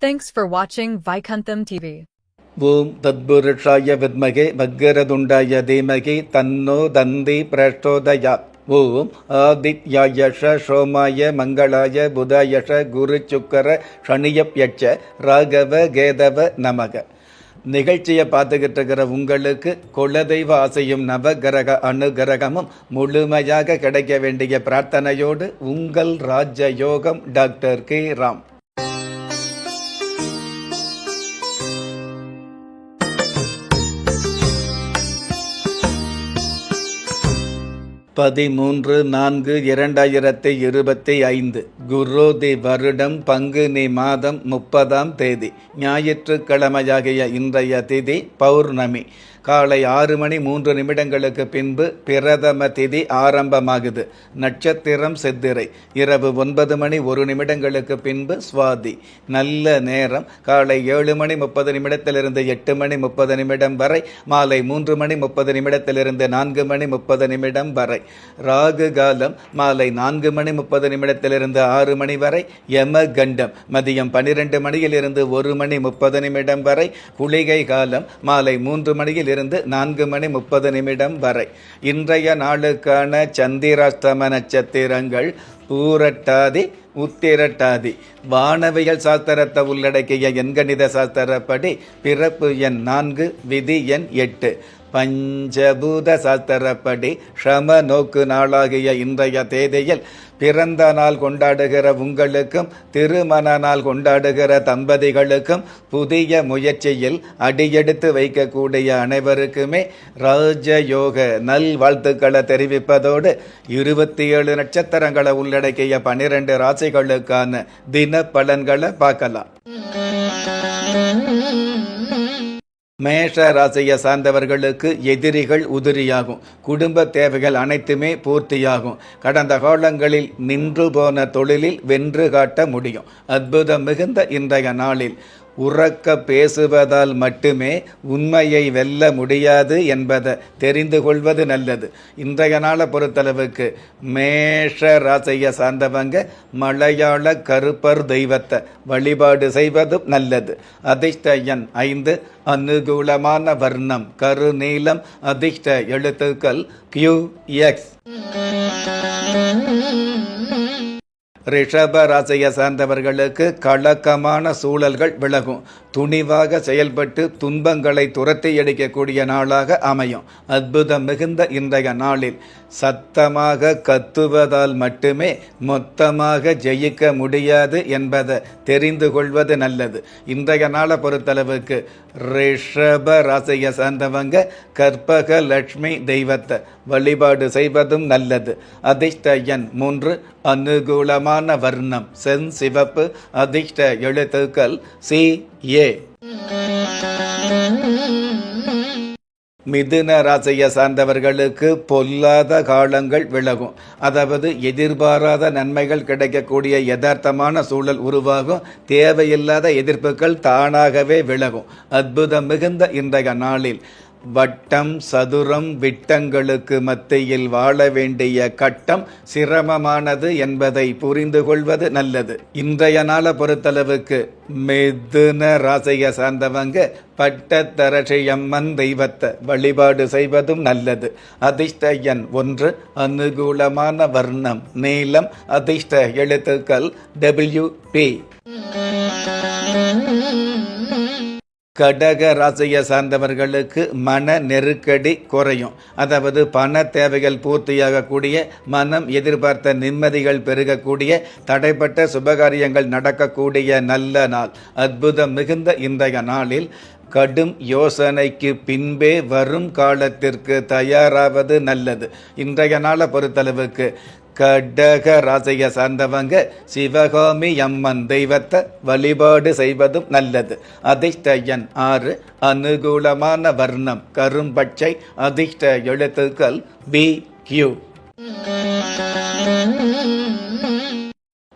Thanks for watching Vaikuntham TV. ஓம் தத்புருஷாய வித்மகே வக்ரதுண்டாய தீமகி தன்னோ தந்தி பிரச்சோதயாத். ஓம் ஆதித்யாயஷ சோமாய மங்களாய புதாயஷ குரு சுக்கர சனியப்யட்ச ராகவ கேதவ நமக. நிகழ்ச்சியை பார்த்துக்கிட்டு இருக்கிற உங்களுக்கு குலதெய்வ ஆசையும் நவகிரக அனுகிரகமும் முழுமையாக கிடைக்க வேண்டிய பிரார்த்தனையோடு உங்கள் ராஜயோகம் டாக்டர் கே ராம். 13/4/2025 குரோதி வருடம் பங்குனி மாதம் 30ஆம் தேதி ஞாயிற்றுக்கிழமையாகிய இன்றைய திதி பௌர்ணமி. காலை 6:03 பின்பு பிரதம திதி ஆரம்பமாகுது. நட்சத்திரம் சித்திரை. இரவு 9:01 பின்பு சுவாதி. நல்ல நேரம் காலை 7:30 8:30 வரை, மாலை 3:30 4:30 வரை. ராகு காலம் மாலை 4:30 6 வரை. யம கண்டம் மதியம் 12 1:30 வரை. குளிகை காலம் மாலை 3 4:30 வரை. இன்றைய நாளுக்கான சந்திராஷ்டம நட்சத்திரங்கள் பூரட்டாதி உத்திரட்டாதி. வானவியல் சாஸ்திரத்தை உள்ளடக்கிய எண்கணித சாஸ்திரப்படி பிறப்பு எண் 4, விதி எண் 8. பஞ்சபூத சாஸ்திரப்படி ஷம நோக்கு நாளாகிய இன்றைய தேதியில் பிறந்த நாள் கொண்டாடுகிற உங்களுக்கும் திருமண நாள் கொண்டாடுகிற தம்பதிகளுக்கும் புதிய முயற்சியில் அடியெடுத்து வைக்கக்கூடிய அனைவருக்குமே ராஜயோக நல் வாழ்த்துக்களை தெரிவிப்பதோடு 27 நட்சத்திரங்களை உள்ளடக்கிய 12 ராசிகளுக்கான தின பலன்களை பார்க்கலாம். மேஷ ராசியை சார்ந்தவர்களுக்கு எதிரிகள் உதிரியாகும். குடும்ப தேவைகள் அனைத்துமே பூர்த்தியாகும். கடந்த காலங்களில் நின்று போன தொழிலில் வென்று காட்ட முடியும். அற்புதம் மிகுந்த இன்றைய நாளில் உறக்க பேசுவதால் மட்டுமே உண்மையை வெல்ல முடியாது என்பதை தெரிந்து கொள்வது நல்லது. இன்றைய நாளை பொறுத்தளவுக்கு மேஷ ராசியை சார்ந்தவங்க மலையாள கருப்பர் தெய்வத்தை வழிபாடு செய்வதும் நல்லது. அதிர்ஷ்ட எண் 5. அனுகூலமான வர்ணம் கருநீலம். அதிர்ஷ்ட எழுத்துக்கள் QX. ரிஷப ராசியை சார்ந்தவர்களுக்கு கலக்கமான சூழல்கள் விலகும். துணிவாக செயல்பட்டு துன்பங்களை துரத்தி அடிக்கக்கூடிய நாளாக அமையும். அற்புதம் மிகுந்த இன்றைய நாளில் சத்தமாக கத்துவதால் மட்டுமே மொத்தமாக ஜெயிக்க முடியாது என்பதை தெரிந்து கொள்வது நல்லது. இன்றைய நாளை பொறுத்தளவுக்கு ரிஷப ராசியை சார்ந்தவங்க கற்பக லட்சுமி தெய்வத்தை வழிபாடு செய்வதும் நல்லது. அதிர்ஷ்ட எண் 3. அனுகூலமான வர்ணம் செஞ்சிவப்பு. அதிர்ஷ்ட எழுத்துக்கள் CA. மிதுன ராசியை சார்ந்தவர்களுக்கு பொல்லாத காலங்கள் விலகும். அதாவது எதிர்பாராத நன்மைகள் கிடைக்கக்கூடிய யதார்த்தமான சூழல் உருவாகும். தேவையில்லாத எதிர்ப்புகள் தானாகவே விலகும். அற்புதம் மிகுந்த இன்றைய நாளில் வட்டம் சதுரம் விட்டங்களுக்கு மத்தியில் வாழ வேண்டிய கட்டம் சிரமமானது என்பதை புரிந்து கொள்வது நல்லது. இன்றைய நாளை பொறுத்தளவுக்கு மிதுன ராசியை சார்ந்தவங்க பட்டத்தரசியம்மன் தெய்வத்தை வழிபாடு செய்வதும் நல்லது. அதிர்ஷ்ட எண் 1. அனுகூலமான வர்ணம் நீலம். அதிர்ஷ்ட எழுத்துக்கள் WP. கடக ராசியை சார்ந்தவர்களுக்கு மன நெருக்கடி குறையும். அதாவது பண தேவைகள் பூர்த்தியாகக்கூடிய, மனம் எதிர்பார்த்த நிம்மதிகள் பெருகக்கூடிய, தடைப்பட்ட சுபகாரியங்கள் நடக்கக்கூடிய நல்ல நாள். அற்புதம் மிகுந்த இன்றைய நாளில் கடும் யோசனைக்கு பின்பே வரும் காலத்திற்கு தயாராவது நல்லது. இன்றைய நாளை பொறுத்தளவுக்கு கடக ராசியை சார்ந்தவங்க சிவகாமி அம்மன் தெய்வத்தை வழிபாடு செய்வதும் நல்லது. அதிர்ஷ்ட எண் 6. அனுகூலமான வர்ணம் கரும்பச்சை. அதிர்ஷ்ட எழுத்துக்கள் BQ.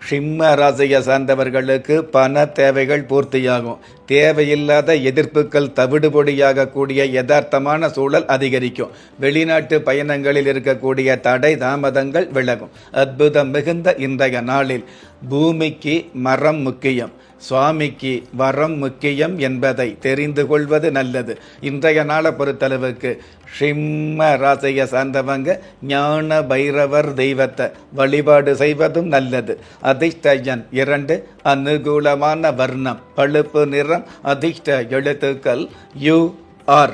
சிம்ம ராசியை சார்ந்தவர்களுக்கு பண தேவைகள் பூர்த்தியாகும். தேவையில்லாத எதிர்ப்புகள் தவிடுபொடியாக கூடிய யதார்த்தமான சூழல் அதிகரிக்கும். வெளிநாட்டு பயணங்களில் இருக்கக்கூடிய தடை தாமதங்கள் விலகும். அற்புதம் மிகுந்த இன்றைய நாளில் பூமிக்கு மரம் முக்கியம். சுவாமிக்கு வரம் முக்கியம் என்பதை தெரிந்து கொள்வது நல்லது. இன்றைய நாளை பொறுத்தளவுக்கு சிம்ம ராசியை சார்ந்தவங்க ஞான பைரவர் தெய்வத்தை வழிபாடு செய்வதும் நல்லது. அதிர்ஷ்ட எண் 2, அனுகூலமான வர்ணம் பழுப்பு நிறம், அதிர்ஷ்ட எழுத்துக்கள் UR.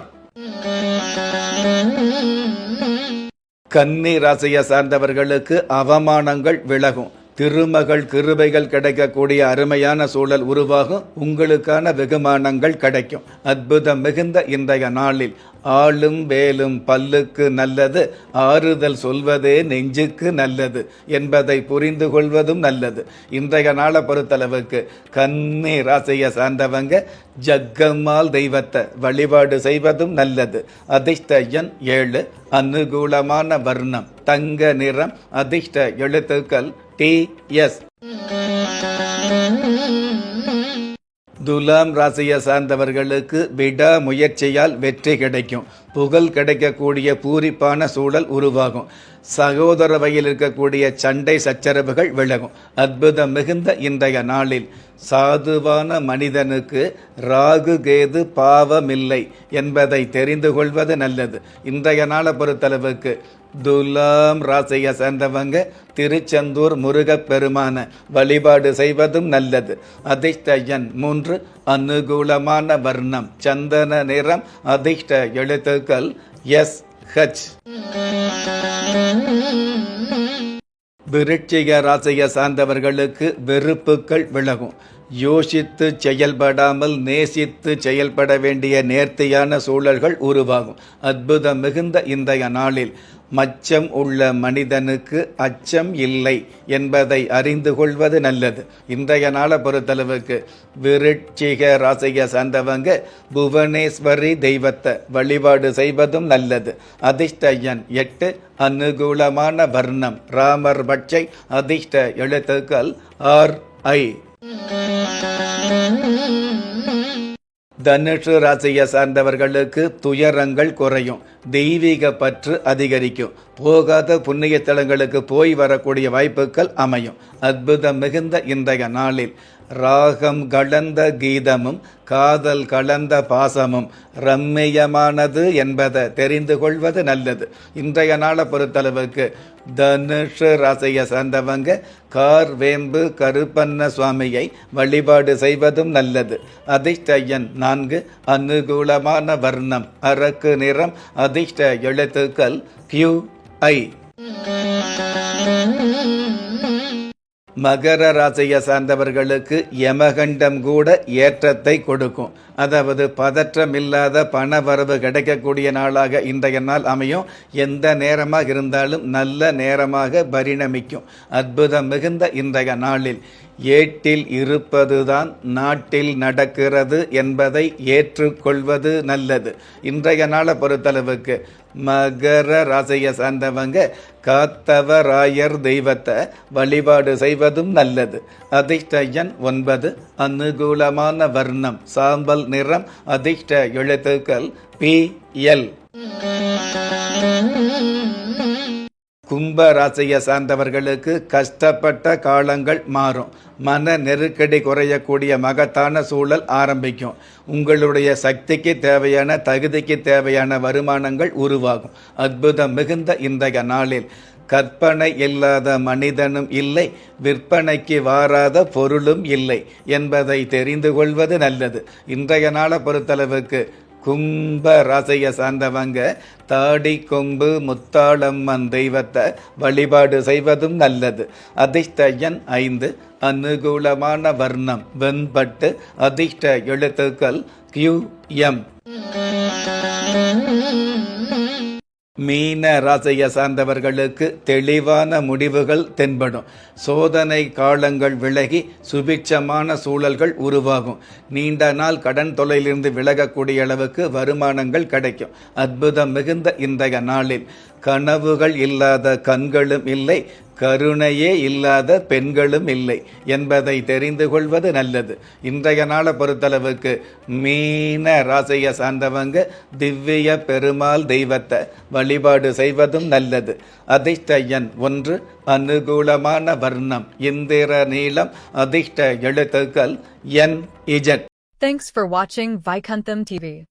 கன்னி ராசியை சார்ந்தவர்களுக்கு அவமானங்கள் விலகும். திருமகள் கிருபைகள் கிடைக்கக்கூடிய அருமையான சூழல் உருவாகும். உங்களுக்கான வெகுமானங்கள் கிடைக்கும். அற்புதம் மிகுந்த இன்றைய நாளில் ஆளும் வேலும் பல்லுக்கு நல்லது, ஆறுதல் சொல்வதே நெஞ்சுக்கு நல்லது என்பதை புரிந்து கொள்வதும் நல்லது. இன்றைய நாளை பொறுத்தளவுக்கு கன்னி ராசியை சார்ந்தவங்க ஜக்கம்மாள் தெய்வத்தை வழிபாடு செய்வதும் நல்லது. அதிர்ஷ்ட எண் 7, அனுகூலமான வர்ணம் தங்க நிறம், அதிர்ஷ்ட எழுத்துக்கள் TS. துலாம் ராசியை சார்ந்தவர்களுக்கு விடாமுயற்சியால் வெற்றி கிடைக்கும். புகழ் கிடைக்கக்கூடிய பூரிப்பான சூழல் உருவாகும். சகோதர வகையில் இருக்கக்கூடிய சண்டை சச்சரவுகள் விலகும். அற்புதம் மிகுந்த இன்றைய நாளில் சாதுவான மனிதனுக்கு ராகு கேது பாவமில்லை என்பதை தெரிந்து கொள்வது நல்லது. இன்றைய நாளை பொறுத்தளவுக்கு துலாம் ராசியை சேர்ந்தவங்க திருச்செந்தூர் முருகப்பெருமான வழிபாடு செய்வதும் நல்லது. அதிர்ஷ்ட எண் 3, அனுகூலமான வர்ணம் சந்தன நிறம், அதிர்ஷ்ட எழுத்துக்கள் SH. விருச்சிக ராசியை சார்ந்தவர்களுக்கு வெறுப்புகள் விலகும். யோசித்து செயல்படாமல் நேசித்து செயல்பட வேண்டிய நேர்த்தியான சூழல்கள் உருவாகும். அற்புதம் மிகுந்த இன்றைய நாளில் மச்சம் உள்ள மனிதனுக்கு அச்சம் இல்லை என்பதை அறிந்து கொள்வது நல்லது. இன்றைய நாளை பொறுத்தளவுக்கு விருட்சிக ராசியை சார்ந்தவங்க புவனேஸ்வரி தெய்வத்தை வழிபாடு செய்வதும் நல்லது. அதிர்ஷ்ட எண் 8, அனுகூலமான வர்ணம் ராமர் பட்சை, அதிர்ஷ்ட எழுத்துக்கள் RI. தனுஷு ராசியை சார்ந்தவர்களுக்கு துயரங்கள் குறையும். தெய்வீக பற்று அதிகரிக்கும். போகாத புண்ணிய தலங்களுக்கு போய் வரக்கூடிய வாய்ப்புகள் அமையும். அற்புதம் மிகுந்த இன்றைய நாளில் ராகம் கலந்த கீதமும் காதல் கலந்த பாசமும் ரம்மியமானது என்பதை தெரிந்து கொள்வது நல்லது. இன்றைய நாளை பொறுத்தளவுக்கு தனுஷு ராசியை சார்ந்தவங்க கார் வேம்பு கருப்பண்ண சுவாமியை வழிபாடு செய்வதும் நல்லது. அதிர்ஷ்ட எண் 4, அனுகூலமான வர்ணம் அரக்கு நிறம், அதிர்ஷ்ட எழுத்துக்கள் QI. மகர ராசியை சார்ந்தவர்களுக்கு யமகண்டம் கூட ஏற்றத்தை கொடுக்கும். அதாவது பதற்றமில்லாத பண வரவு கிடைக்கக்கூடிய நாளாக இன்றைய நாள் அமையும். எந்த நேரமாக இருந்தாலும் நல்ல நேரமாக பரிணமிக்கும். அற்புதம் மிகுந்த இன்றைய நாளில் ஏட்டில் இருப்பதுதான் நாட்டில் நடக்கிறது என்பதை ஏற்றுக்கொள்வது நல்லது. இன்றைய நாளை பொறுத்தளவுக்கு மகர ராசியை சார்ந்தவங்க காத்தவராயர் தெய்வத்தை வழிபாடு செய்வதும் நல்லது. அதிர்ஷ்ட எண் 9, அனுகூலமான வர்ணம் சாம்பல் நிறம், அதிர்ஷ்ட எழுத்துக்கள் PL. கும்ப ராசியை சார்ந்தவர்களுக்கு கஷ்டப்பட்ட காலங்கள் மாறும். மன நெருக்கடி குறையக்கூடிய மகத்தான சூழல் ஆரம்பிக்கும். உங்களுடைய சக்திக்கு தேவையான தகுதிக்கு தேவையான வருமானங்கள் உருவாகும். அற்புதம் மிகுந்த இன்றைய நாளில் கற்பனை இல்லாத மனிதனும் இல்லை, விற்பனைக்கு வாராத பொருளும் இல்லை என்பதை தெரிந்து கொள்வது நல்லது. இன்றைய நாளை பொறுத்தளவுக்கு கும்ப ராசியை சார்ந்தவங்க தாடி கொம்பு முத்தாளம்மன் தெய்வத்தை வழிபாடு செய்வதும் நல்லது. அதிர்ஷ்ட எண் 5, அனுகூலமான வர்ணம் வெண்பட்டு, அதிர்ஷ்ட எழுத்துக்கள் QM. மீன ராசியை சார்ந்தவர்களுக்கு தெளிவான முடிவுகள் தென்படும். சோதனை காலங்கள் விலகி சுபிட்சமான சூழல்கள் உருவாகும். நீண்ட நாள் கடன் தொல்லையிலிருந்து விலகக்கூடிய அளவுக்கு வருமானங்கள் கிடைக்கும். அற்புதம் மிகுந்த இன்றைய நாளில் கனவுகள் இல்லாத கண்களும் இல்லை, கருணையே இல்லாத பெண்களும் இல்லை என்பதை தெரிந்து கொள்வது நல்லது. இன்றைய நாளை பொறுத்தளவுக்கு மீன ராசியை சார்ந்தவங்க திவ்ய பெருமாள் தெய்வத்தை வழிபாடு செய்வதும் நல்லது. அதிர்ஷ்ட எண் 1, அனுகூலமான வர்ணம் இந்திர நீலம், அதிர்ஷ்ட எழுத்துக்கள் NZ. Thanks for watching Vaikuntham TV.